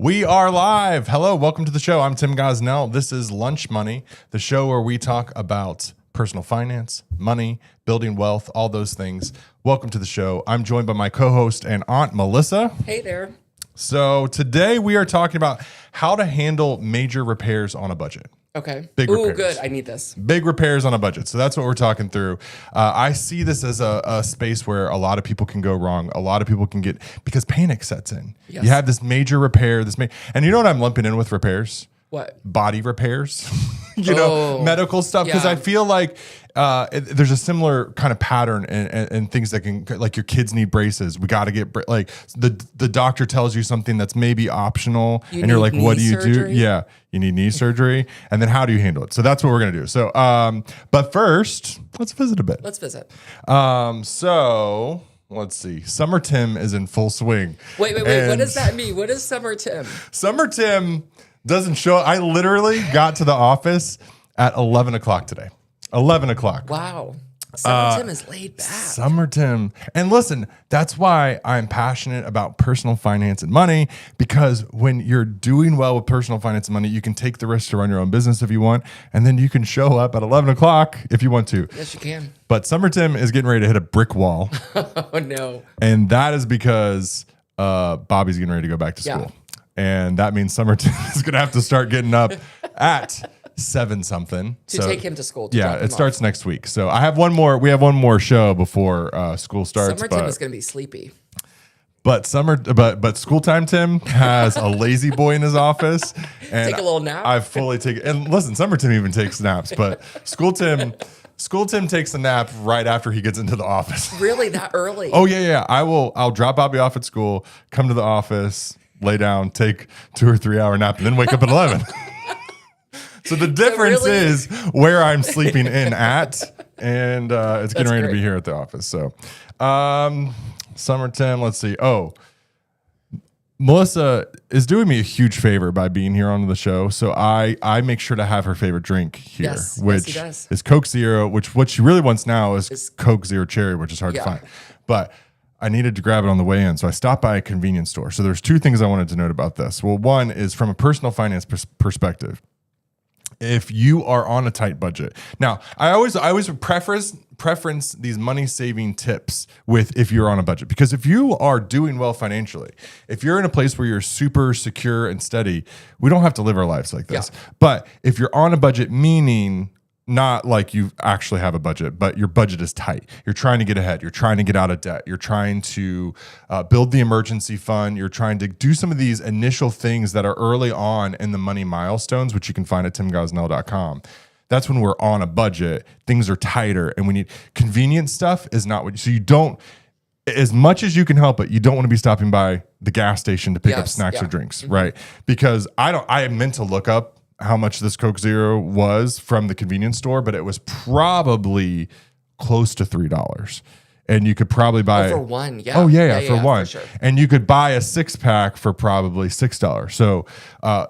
We are live. Hello, welcome to the show. I'm Tim Gosnell. This is Lunch Money, the show where we talk about personal finance, money, building wealth, all those things. Welcome to the show. I'm joined by my co-host and aunt, Melissa. Hey there. So today we are talking about how to handle major repairs on a budget. Okay. Big Ooh, repairs. good. I need this. Big repairs on a budget. So that's what we're talking through. I see this as a space where a lot of people can go wrong. A lot of people can get, because panic sets in. Yes. You have this major repair, and you know what I'm lumping in with repairs? What? Body repairs, medical stuff. Because Yeah. I feel like there's a similar kind of pattern and things that can, like your kids need braces. We got to get, like the doctor tells you something that's maybe optional and you're like, what do you do? Yeah. You need knee surgery. And then how do you handle it? So that's what we're going to do. So, but first, let's visit a bit. Let's visit. So let's see. Summer Tim is in full swing. Wait. And What does that mean? What is Summer Tim? Summer Tim doesn't show. I literally got to the office at 11 o'clock today. 11 o'clock. Wow. Summer Tim is laid back. Summer Tim. And listen, that's why I'm passionate about personal finance and money, because when you're doing well with personal finance and money, you can take the risk to run your own business if you want, and then you can show up at 11 o'clock if you want to. Yes, you can. But Summer Tim is getting ready to hit a brick wall. Oh, no. And that is because Bobby's getting ready to go back to school. And that means Summer Tim is going to have to start getting up at 7 something To take him to school. Yeah, it starts next week. So I have one more. We have one more show before school starts. Summer Tim is going to be sleepy. But school time Tim has a lazy boy in his office. And Take a little nap. I fully take it. And listen, Summer Tim even takes naps, but School Tim takes a nap right after he gets into the office. Really, that early? Oh yeah. I'll drop Bobby off at school, come to the office, lay down, take 2 or 3 hour nap, and then wake up at 11. So the difference is where I'm sleeping in at, and it's getting ready to be here at the office. So, Summer Tim, let's see. Oh, Melissa is doing me a huge favor by being here on the show. So I make sure to have her favorite drink here, which is Coke Zero, which what she really wants now is Coke Zero Cherry, which is hard to find. But I needed to grab it on the way in. So I stopped by a convenience store. So there's 2 things I wanted to note about this. Well, one is from a personal finance perspective. If you are on a tight budget. Now, I always preference these money saving tips with if you're on a budget, because if you are doing well financially, if you're in a place where you're super secure and steady, we don't have to live our lives like this. Yeah. But if you're on a budget, meaning not like you actually have a budget, but your budget is tight. You're trying to get ahead. You're trying to get out of debt. You're trying to build the emergency fund. You're trying to do some of these initial things that are early on in the money milestones, which you can find at timgosnell.com. That's when we're on a budget. Things are tighter, and we need convenient stuff is not what. So you don't, as much as you can help it, you don't want to be stopping by the gas station to pick up snacks or drinks, right? Because I meant to look up how much this Coke Zero was from the convenience store, but it was probably close to $3. And you could probably buy for one, for one. For sure. And you could buy a 6-pack for probably $6. So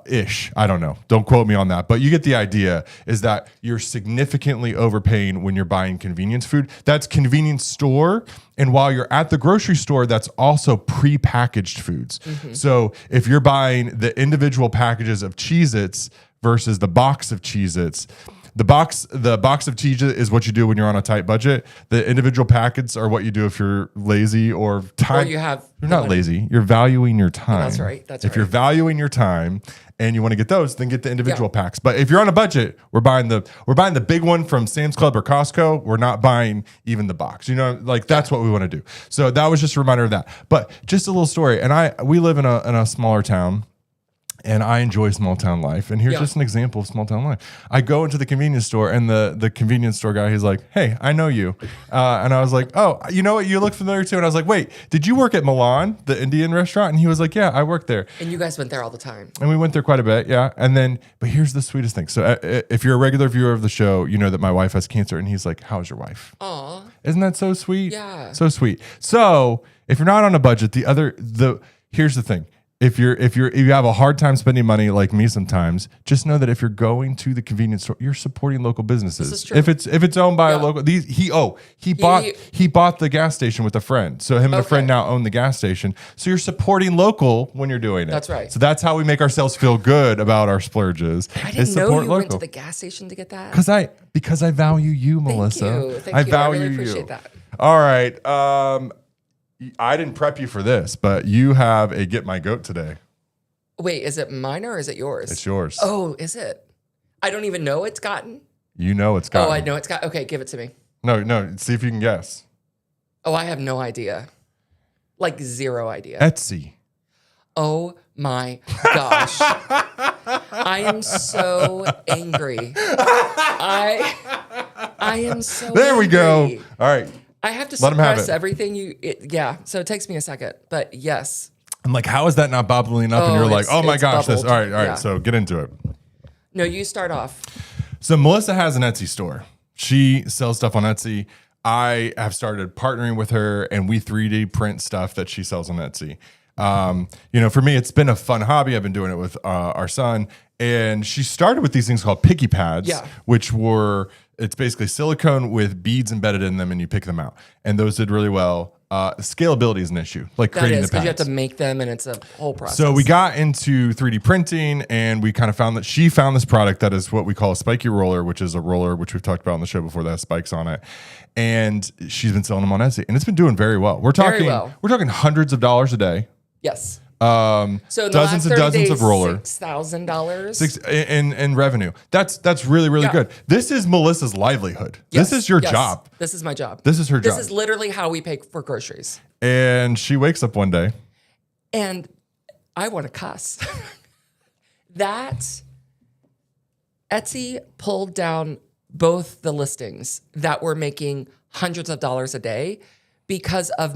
ish. I don't know. Don't quote me on that. But you get the idea, is that you're significantly overpaying when you're buying convenience food. That's convenience store. And while you're at the grocery store, that's also pre-packaged foods. Mm-hmm. So if you're buying the individual packages of Cheez-Its versus the box of Cheez-Its, the box of Cheez-Its is what you do when you're on a tight budget. The individual packets are what you do if you're lazy or time. Or you're not lazy. You're valuing your time. That's right. If you're valuing your time and you want to get those, then get the individual packs. But if you're on a budget, we're buying the big one from Sam's Club or Costco. We're not buying even the box. You know, like that's what we want to do. So that was just a reminder of that. But just a little story. And we live in a smaller town. And I enjoy small town life. And here's just an example of small town life. I go into the convenience store, and the convenience store guy, he's like, "Hey, I know you." And I was like, "Oh, you know what? You look familiar too." And I was like, "Wait, did you work at Milan, the Indian restaurant?" And he was like, "Yeah, I worked there." And you guys went there all the time. And we went there quite a bit, yeah. And then, but here's the sweetest thing. So if you're a regular viewer of the show, you know that my wife has cancer. And he's like, "How's your wife?" Aw. Isn't that so sweet? Yeah. So sweet. So if you're not on a budget, here's the thing. if you have a hard time spending money like me sometimes, just know that if you're going to the convenience store, you're supporting local businesses. This is true. If it's owned by a local, he bought the gas station with a friend. So him and a friend now own the gas station. So you're supporting local when you're doing it. That's right. So that's how we make ourselves feel good about our splurges. I didn't know you went to the gas station to get that. Because I value you, Melissa. Thank you. Value I really appreciate that. All right. I didn't prep you for this, but you have a Get My Goat today. Wait, is it mine or is it yours? It's yours. Oh, is it? I don't even know it's gotten. You know it's gotten. Oh, I know it's got. Okay, give it to me. No. See if you can guess. Oh, I have no idea. Like zero idea. Etsy. Oh my gosh. I am so angry. I am so There angry. we go. All right. I have to suppress everything so it takes me a second, but yes. I'm like, how is that not bubbling up? And you're like, oh my gosh, this. All right. Yeah. So get into it. No, you start off. So Melissa has an Etsy store. She sells stuff on Etsy. I have started partnering with her and we 3D print stuff that she sells on Etsy. For me, it's been a fun hobby. I've been doing it with our son. And she started with these things called picky pads, which it's basically silicone with beads embedded in them and you pick them out. And those did really well. Scalability is an issue, like creating the pads. Because you have to make them and it's a whole process. So we got into 3D printing and we kind of found that she found this product that is what we call a spiky roller, which is a roller, which we've talked about on the show before, that has spikes on it. And she's been selling them on Etsy and it's been doing very well. We're talking hundreds of dollars a day. Yes. So dozens and dozens of roller, $6,000 in revenue. That's really good. This is Melissa's livelihood. This is your job. This is my job. This is her job. This is literally how we pay for groceries. And she wakes up one day, and I want to cuss. That Etsy pulled down both the listings that were making hundreds of dollars a day. Because of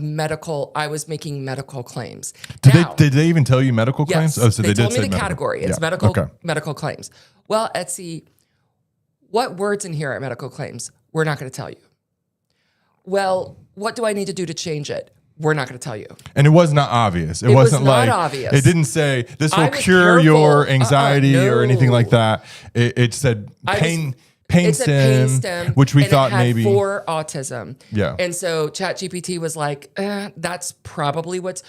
I was making medical claims. Did they even tell you medical claims? Yes, Oh, so they told did me say the category. It's medical claims. Well, Etsy, what words in here are medical claims? We're not going to tell you. Well, what do I need to do to change it? We're not going to tell you. And it was not obvious. It wasn't not like obvious. It didn't say this will cure your anxiety or anything like that. It said pain stem, which we thought maybe for autism. Yeah. And so ChatGPT was like, that's probably but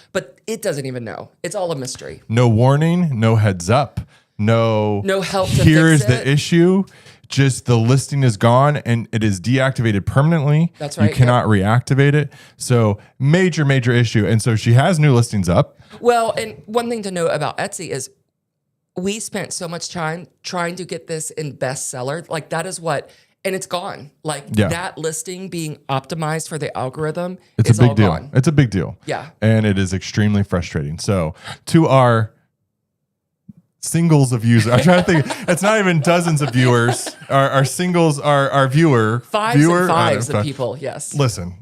it doesn't even know. It's all a mystery. No warning, no heads up, no help. Here's the issue. Just the listing is gone and it is deactivated permanently. That's right. You cannot reactivate it. So major issue. And so she has new listings up. Well, and one thing to note about Etsy is we spent so much time trying to get this in bestseller. Like that is and it's gone. Like that listing being optimized for the algorithm is all gone. It's a big deal. Yeah. And it is extremely frustrating. So to our singles of users, I'm trying to think, it's not even dozens of viewers. Our singles, our viewer. Fives of people, yes. Listen.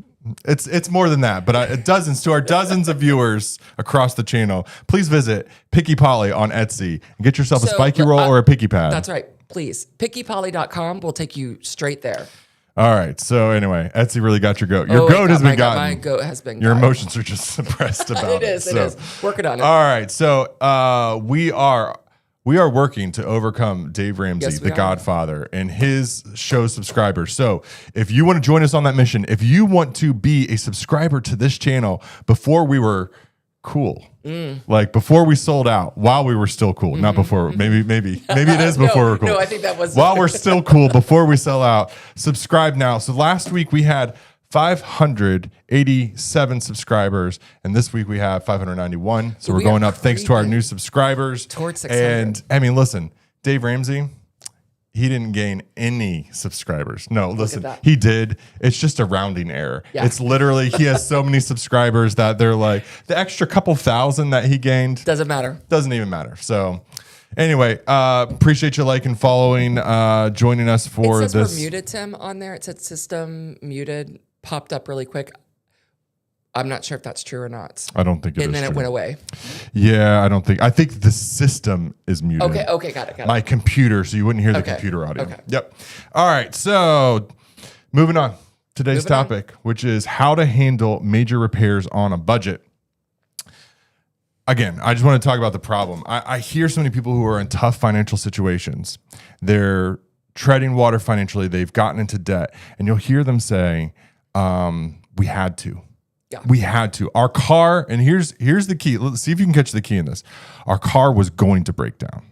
It's more than that, but to our dozens of viewers across the channel, please visit Picky Polly on Etsy and get yourself a spiky roll or a picky pad. That's right. Please. PickyPolly.com will take you straight there. All right. So anyway, Etsy really got your goat. Your goat has been gotten. My goat has been Your emotions are just suppressed about it. It is. Working on it. All right. So we are working to overcome Dave Ramsey, the Godfather, and his show subscribers. So if you want to join us on that mission, if you want to be a subscriber to this channel before we were cool, like before we sold out, while we were still cool, not before, maybe it is before we're cool. No, I think that was while we're still cool, before we sell out, subscribe now. So last week we had 587 subscribers, and this week we have 591. So we're going up thanks to our new subscribers. Towards 600. And I mean, listen, Dave Ramsey, he didn't gain any subscribers. No, listen, he did. It's just a rounding error. Yeah. It's literally, he has so many subscribers that they're like, the extra couple thousand that he gained. Doesn't matter. Doesn't even matter. So anyway, appreciate you liking, following, joining us for this. It says we're muted, Tim, on there. It said system muted. Popped up really quick. I'm not sure if that's true or not. I don't think it is. And then it went away. Yeah, I think the system is muted. Okay, got it. My computer, so you wouldn't hear the computer audio. Okay. Yep. All right, so moving on. Today's topic, which is how to handle major repairs on a budget. again, I just want to talk about the problem. I hear so many people who are in tough financial situations. They're treading water financially. They've gotten into debt. And you'll hear them say, we had to. Yeah. We had to. Our car, and here's the key. Let's see if you can catch the key in this. Our car was going to break down.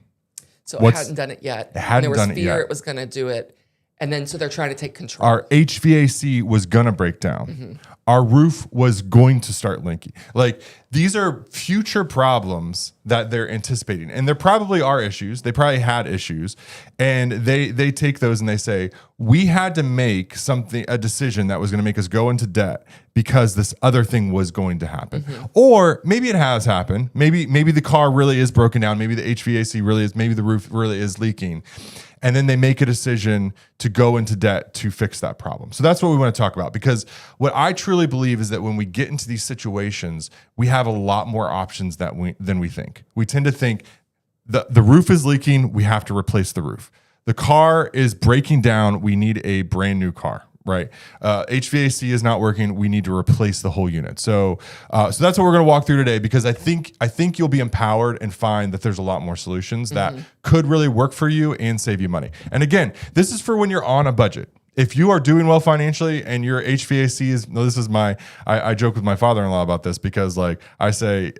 So it hadn't done it yet. It hadn't done it yet. There was fear it was going to do it. And then so they're trying to take control. Our HVAC was going to break down. Mm-hmm. Our roof was going to start leaking. Like, these are future problems that they're anticipating. And there probably are issues. They probably had issues. And they take those and they say, we had to make a decision that was going to make us go into debt because this other thing was going to happen. Mm-hmm. Or maybe it has happened. Maybe the car really is broken down. Maybe the HVAC really is. Maybe the roof really is leaking. And then they make a decision to go into debt to fix that problem. So that's what we want to talk about, because what I truly believe is that when we get into these situations, we have a lot more options than we think. We tend to think the roof is leaking, we have to replace the roof. The car is breaking down, we need a brand new car. Right. HVAC is not working. We need to replace the whole unit. So that's what we're going to walk through today, because I think you'll be empowered and find that there's a lot more solutions that could really work for you and save you money. And again, this is for when you're on a budget. If you are doing well financially and your HVAC is, I joke with my father-in-law about this, because like I say,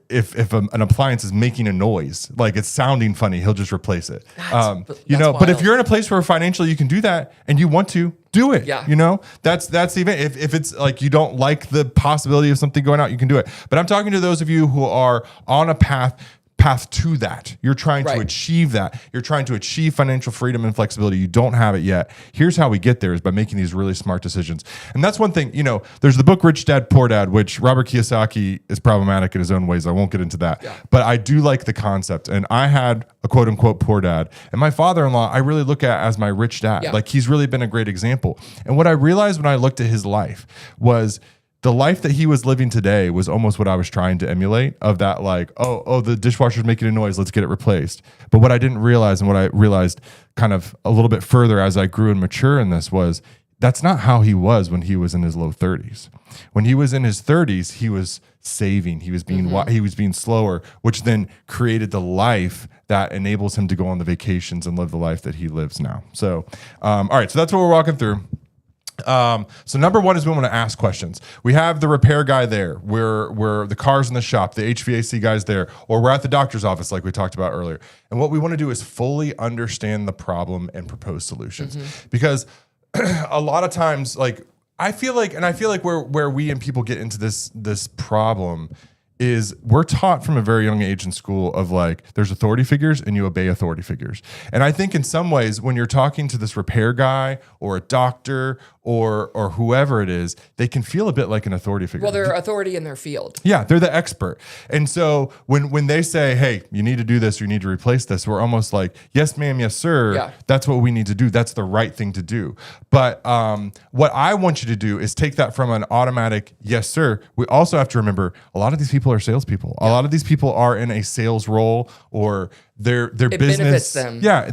if an appliance is making a noise, like it's sounding funny, he'll just replace it. But if you're in a place where financially you can do that and you want to do it, that's the event. If it's like you don't like the possibility of something going out, you can do it. But I'm talking to those of you who are on a path to that. You're trying to achieve that. You're trying to achieve financial freedom and flexibility. You don't have it yet. Here's how we get there, is by making these really smart decisions. And that's one thing, there's the book Rich Dad, Poor Dad, which Robert Kiyosaki is problematic in his own ways. I won't get into that. Yeah. But I do like the concept. And I had a quote unquote poor dad. And my father-in-law, I really look at as my rich dad. Yeah. Like, he's really been a great example. And what I realized when I looked at his life was, the life that he was living today was almost what I was trying to emulate, of that, like, oh, the dishwasher's making a noise, let's get it replaced. But what I didn't realize, and what I realized kind of a little bit further as I grew and mature in this, was that's not how he was when he was in his low 30s. When he was in his 30s, he was saving, he was being slower, which then created the life that enables him to go on the vacations and live the life that he lives now. So, all right, so that's what we're walking through. So number one is we want to ask questions. We have the repair guy there. We're the car's in the shop, the HVAC guy's there, or we're at the doctor's office like we talked about earlier. And what we want to do is fully understand the problem and propose solutions. Because a lot of times, like, I feel like where we and people get into this problem is we're taught from a very young age in school of, like, there's authority figures and you obey authority figures. And I think in some ways, when you're talking to this repair guy or a doctor or whoever it is, they can feel a bit like an authority figure. Well, they're authority in their field. Yeah, they're the expert. And so when they say, hey, you need to do this, or you need to replace this, we're almost like, yes, ma'am, yes, sir. Yeah. That's what we need to do. That's the right thing to do. But what I want you to do is take that from an automatic yes, sir. We also have to remember, a lot of these people are salespeople. Yeah. A lot of these people are in a sales role, or their business benefits them. Yeah,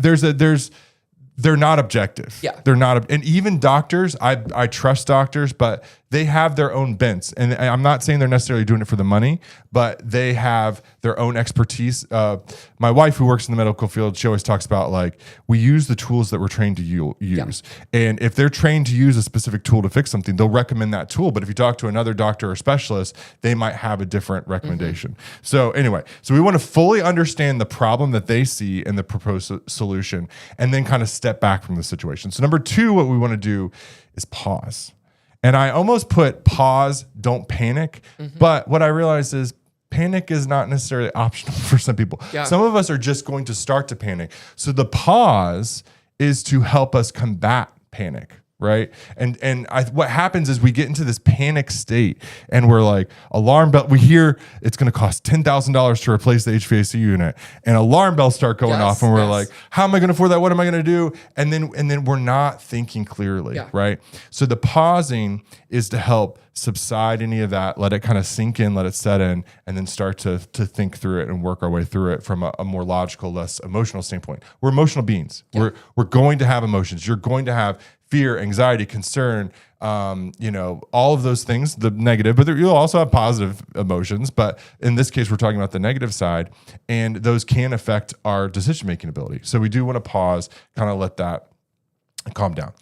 they're not objective. Yeah. They're not, and even doctors, I trust doctors, but they have their own bents. And I'm not saying they're necessarily doing it for the money, but they have their own expertise. My wife, who works in the medical field, she always talks about, like, we use the tools that we're trained to use. Yeah. And if they're trained to use a specific tool to fix something, they'll recommend that tool. But if you talk to another doctor or specialist, they might have a different recommendation. So anyway, we want to fully understand the problem that they see and the proposed solution, and then kind of step back from the situation. So number two, what we want to do is pause. And I almost put pause, don't panic. But what I realized is panic is not necessarily optional for some people. Yeah. Some of us are just going to start to panic. So the pause is to help us combat panic. Right. And what happens is we get into this panic state, and we're like, alarm bell. We hear it's going to cost $10,000 to replace the HVAC unit, and alarm bells start going off, and we're like, how am I going to afford that? What am I going to do? And then we're not thinking clearly. Yeah. Right. So the pausing is to help subside any of that, let it kind of sink in, let it set in, and then start to think through it and work our way through it from a more logical, less emotional standpoint. We're emotional beings. Yeah. We're going to have emotions. You're going to have fear, anxiety, concern, all of those things, the negative, but you'll also have positive emotions. But in this case, we're talking about the negative side, and those can affect our decision-making ability. So we do want to pause, kind of let that calm down.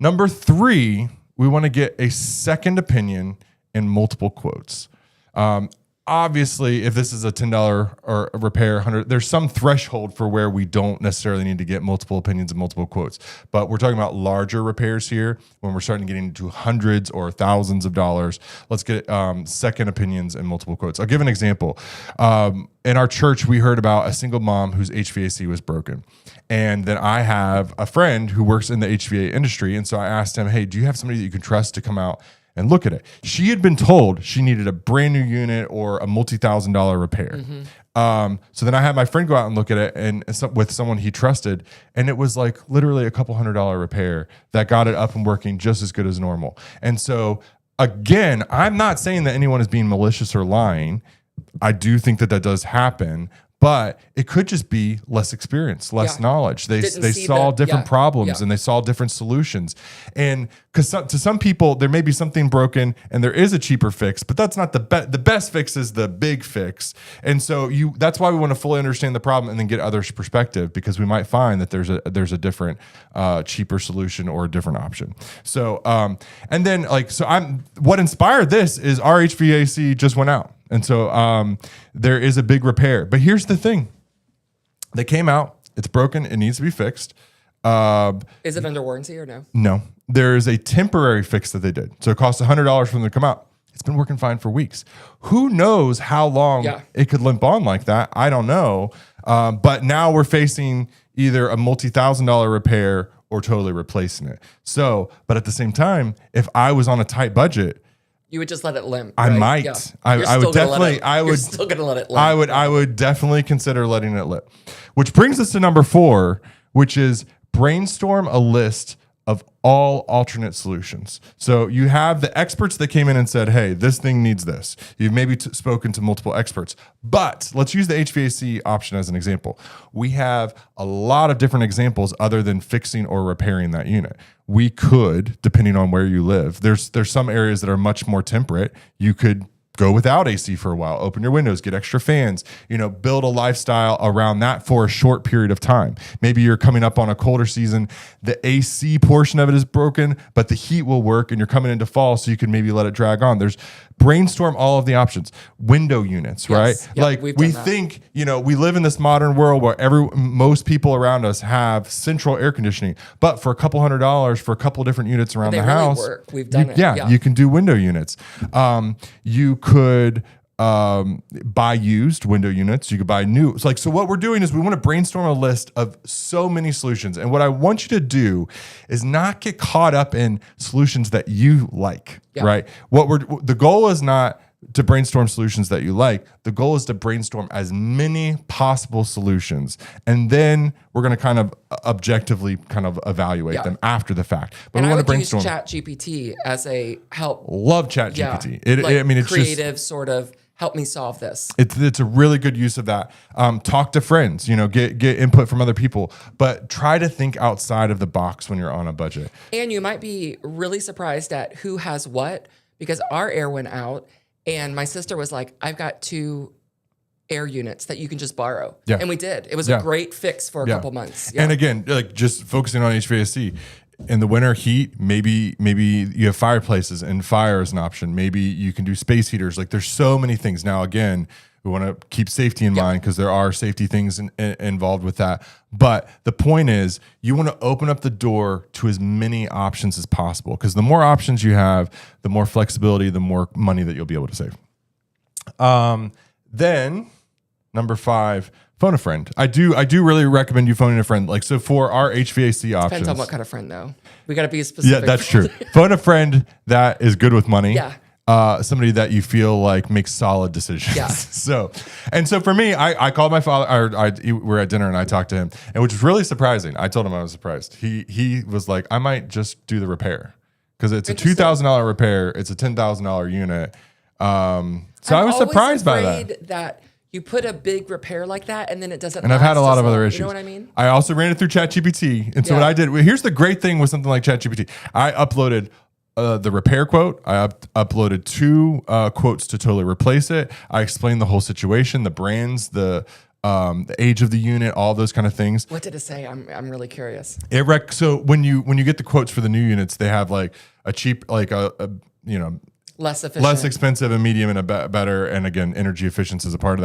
Number 3, we want to get a second opinion and multiple quotes. Obviously, if this is a $10 or a repair, 100, there's some threshold for where we don't necessarily need to get multiple opinions and multiple quotes. But we're talking about larger repairs here. When we're starting getting into hundreds or thousands of dollars, let's get second opinions and multiple quotes. I'll give an example. In our church, we heard about a single mom whose HVAC was broken. And then I have a friend who works in the HVAC industry. And so I asked him, hey, do you have somebody that you can trust to come out and look at it? She had been told she needed a brand new unit or a multi-$1,000 repair. So then I had my friend go out and look at it and with someone he trusted, and it was like literally a couple $100 repair that got it up and working just as good as normal. And so again, I'm not saying that anyone is being malicious or lying. I do think that does happen, but it could just be less experience, less knowledge. They saw different problems and they saw different solutions. And because to some people, there may be something broken and there is a cheaper fix, but that's not the best fix is the big fix. And so that's why we want to fully understand the problem and then get others' perspective, because we might find that there's a different, cheaper solution or a different option. So, and then what inspired this is our HVAC just went out. And so there is a big repair. But here's the thing. They came out. It's broken. It needs to be fixed. Is it under warranty or no? No. There is a temporary fix that they did. So it costs $100 for them to come out. It's been working fine for weeks. Who knows how long it could limp on like that? I don't know. But now we're facing either a multi-$1,000 repair or totally replacing it. So, but at the same time, if I was on a tight budget, you would just let it limp. I right? might. Yeah. I would definitely. You're still gonna let it limp. I would definitely consider letting it limp. Which brings us to number 4, which is brainstorm a list of all alternate solutions. So you have the experts that came in and said, hey, this thing needs this. You've maybe spoken to multiple experts, but let's use the HVAC option as an example. We have a lot of different examples other than fixing or repairing that unit. We could, depending on where you live, there's some areas that are much more temperate. You could go without AC for a while, open your windows, get extra fans, build a lifestyle around that for a short period of time. Maybe you're coming up on a colder season, the AC portion of it is broken, but the heat will work and you're coming into fall, so you can maybe let it drag on. There's brainstorm all of the options. Window units, right? Yep, we think, we live in this modern world where most people around us have central air conditioning, but for a couple $100 for a couple different units around the house, work. We've done it. Yeah, you can do window units. You could buy used window units. You could buy new. So what we're doing is we want to brainstorm a list of so many solutions. And what I want you to do is not get caught up in solutions that you like, right? The goal is not to brainstorm solutions that you like. The goal is to brainstorm as many possible solutions. And then we're going to kind of objectively kind of evaluate them after the fact. But we want to brainstorm. Use ChatGPT as a help. Love ChatGPT. It's creative just, sort of help me solve this. It's a really good use of that. Talk to friends, get input from other people, but try to think outside of the box when you're on a budget. And you might be really surprised at who has what, because our air went out and my sister was like, I've got 2 air units that you can just borrow. Yeah. And we did. It was a great fix for a couple months. Yeah. And again, just focusing on HVAC, in the winter heat, maybe you have fireplaces and fire is an option. Maybe you can do space heaters. There's so many things. Now, again, we want to keep safety in mind because there are safety things involved with that. But the point is, you want to open up the door to as many options as possible, because the more options you have, the more flexibility, the more money that you'll be able to save. Then number 5, phone a friend. I do really recommend you phoning a friend. So for our HVAC options. Depends on what kind of friend, though. We got to be specific. Yeah, that's true. Phone a friend that is good with money. Yeah. Somebody that you feel like makes solid decisions. Yeah. So for me, I called my father. We were at dinner and I talked to him, and which was really surprising. I told him I was surprised. He was like, I might just do the repair because it's a $2,000 repair. It's a $10,000 unit. So I was surprised by that. You put a big repair like that, and then it doesn't. And I've had a lot of other issues. You know what I mean? I also ran it through ChatGPT, and so what I did. Here's the great thing with something like ChatGPT. I uploaded the repair quote. I uploaded 2 quotes to totally replace it. I explained the whole situation, the brands, the age of the unit, all those kind of things. What did it say? I'm really curious. So when you get the quotes for the new units, they have like a cheap, like a you know, less efficient, less expensive, a medium, and a better. And again, energy efficiency is a part of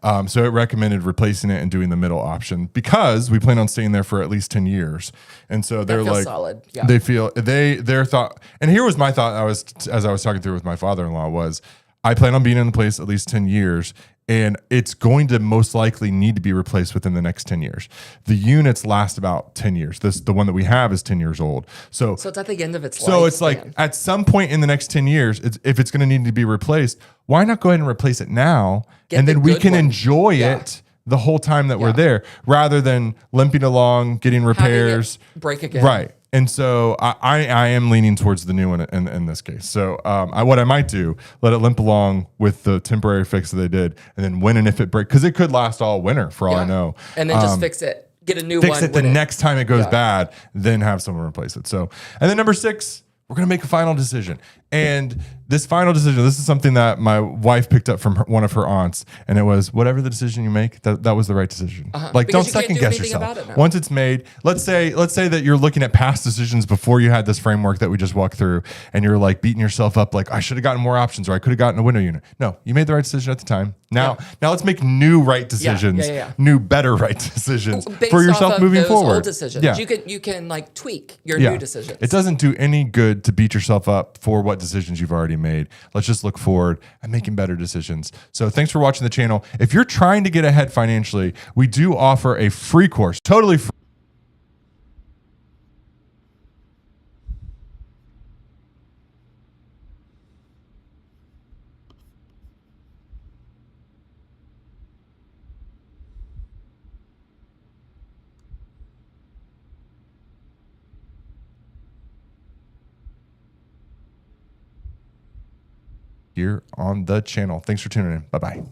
that. So it recommended replacing it and doing the middle option because we plan on staying there for at least 10 years. And so they're like, solid. Yeah. They feel their thought. And here was my thought. As I was talking through with my father-in-law was, I plan on being in the place at least 10 years. And it's going to most likely need to be replaced within the next 10 years. The units last about 10 years. The one that we have is 10 years old. So it's at the end of its life. So it's like at some point in the next 10 years, if it's going to need to be replaced, why not go ahead and replace it now? And then we can enjoy it the whole time that we're there rather than limping along, getting repairs. Break again. Right. And so I am leaning towards the new one in this case. So what I might do, let it limp along with the temporary fix that they did, and then when and if it breaks, because it could last all winter for all I know. And then just fix it, get a new one. Fix it the next time it goes bad, then have someone replace it. So, and then number 6, we're going to make a final decision. And this final decision, this is something that my wife picked up from one of her aunts, and it was whatever the decision you make, that was the right decision. Like, because don't second guess yourself. Once it's made, let's say that you're looking at past decisions before you had this framework that we just walked through, and you're like beating yourself up, like I should have gotten more options, or I could have gotten a window unit. No, you made the right decision at the time. Now let's make new right decisions, new better right decisions for yourself moving forward. Old decisions. Yeah. You can like tweak your new decisions. It doesn't do any good to beat yourself up for what decisions you've already made. Let's just look forward and making better decisions. So thanks for watching the channel. If you're trying to get ahead financially, we do offer a free course, totally free. Here on the channel. Thanks for tuning in. Bye-bye.